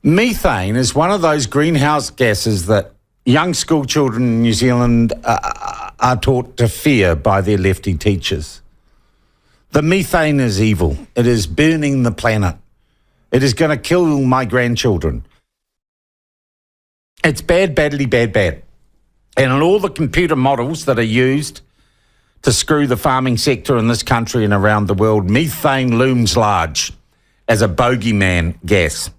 Methane is one of those greenhouse gases that young school children in New Zealand are taught to fear by their lefty teachers. The methane is evil. It is burning the planet. It is going to kill my grandchildren. It's bad, badly bad, bad. And in all the computer models that are used to screw the farming sector in this country and around the world, methane looms large as a bogeyman gas.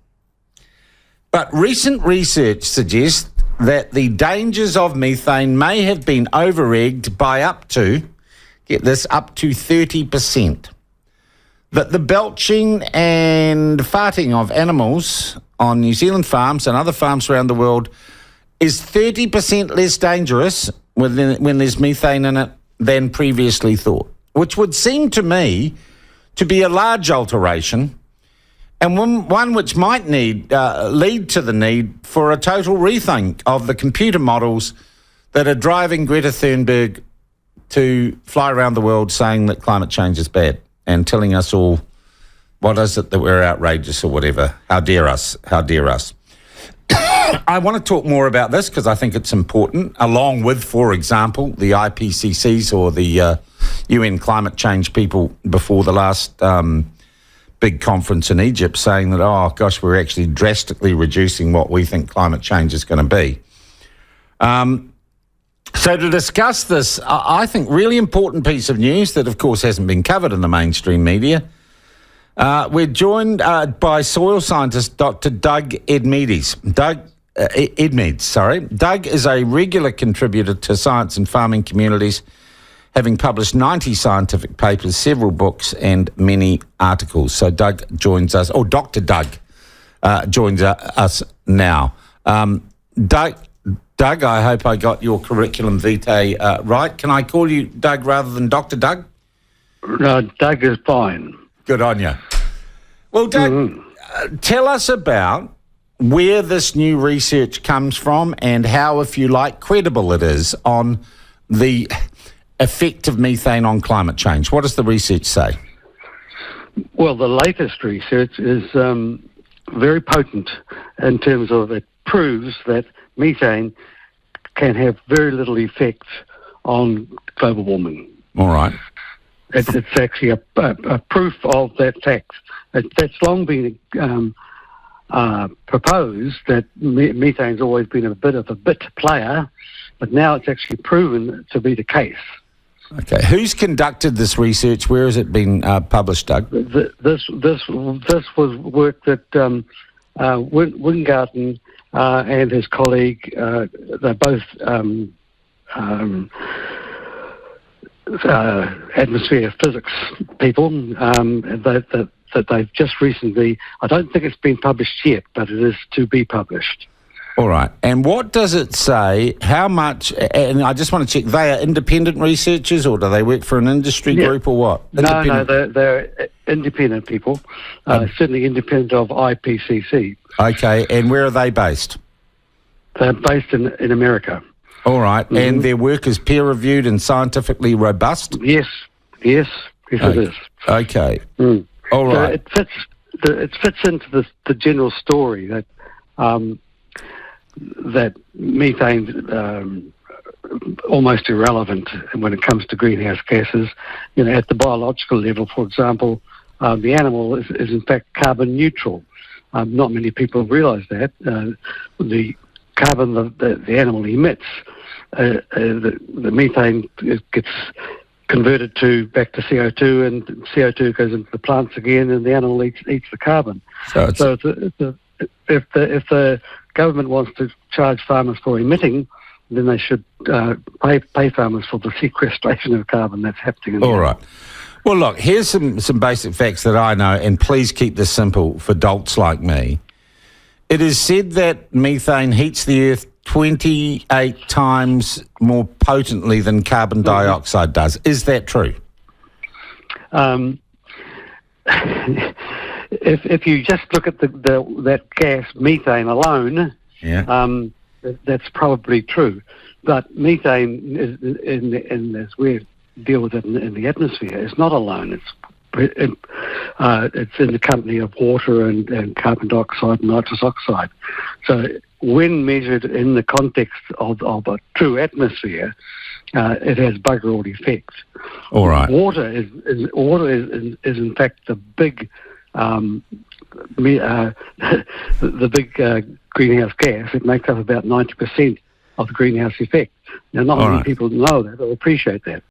But recent research suggests that the dangers of methane may have been over-egged by up to 30%. That the belching and farting of animals on New Zealand farms and other farms around the world is 30% less dangerous when there's methane in it than previously thought, which would seem to me to be a large alteration, and one which might lead to the need for a total rethink of the computer models that are driving Greta Thunberg to fly around the world saying that climate change is bad and telling us all, what is it that we're outrageous or whatever? How dare us? How dare us? I want to talk more about this because I think it's important, along with, for example, the IPCCs or the UN climate change people before the last big conference in Egypt saying that, oh, gosh, we're actually drastically reducing what we think climate change is going to be. So to discuss this, I think, really important piece of news that, of course, hasn't been covered in the mainstream media, we're joined by soil scientist Dr. Doug Edmeades. Doug is a regular contributor to Science and Farming Communities, having published 90 scientific papers, several books and many articles. So Doug joins us, or Dr. Doug joins us now. Doug, I hope I got your curriculum vitae right. Can I call you Doug rather than Dr. Doug? No, Doug is fine. Good on you. Well, Doug, tell us about where this new research comes from and how, if you like, credible it is on the effect of methane on climate change. What does the research say? Well, the latest research is very potent in terms of it proves that methane can have very little effect on global warming. All right. It's actually a proof of that fact. That's long been proposed that methane's always been a bit of a bit player, but now it's actually proven to be the case. Okay. Who's conducted this research? Where has it been published, Doug? This was work that Wingarten and his colleague, they're both atmosphere physics people, that they've just recently, I don't think it's been published yet, but it is to be published. All right. And what does it say? How much, and I just want to check, they are independent researchers or do they work for an industry group or what? No, they're independent people, certainly independent of IPCC. Okay. And where are they based? They're based in America. All right. Mm-hmm. And their work is peer-reviewed and scientifically robust? Yes, it is. Okay. Mm. All right. So it fits into the general story that that methane's almost irrelevant when it comes to greenhouse gases. You know, at the biological level, for example, the animal is in fact carbon neutral. Not many people realise that. The carbon the animal emits, the methane gets converted back to CO2, and CO2 goes into the plants again, and the animal eats the carbon. So if the government wants to charge farmers for emitting, then they should pay farmers for the sequestration of carbon that's happening. All right. Well, look, here's some basic facts that I know, and please keep this simple for dolts like me. It is said that methane heats the earth 28 times more potently than carbon dioxide does. Is that true? If you just look at that gas, methane alone, that's probably true. But methane, as we deal with it in the atmosphere, is not alone. It's it's in the company of water and carbon dioxide and nitrous oxide. So when measured in the context of a true atmosphere, it has bugger all effect. All right. Water is in fact the big greenhouse gas. It makes up about 90% of the greenhouse effect. Now, not many people know that or appreciate that.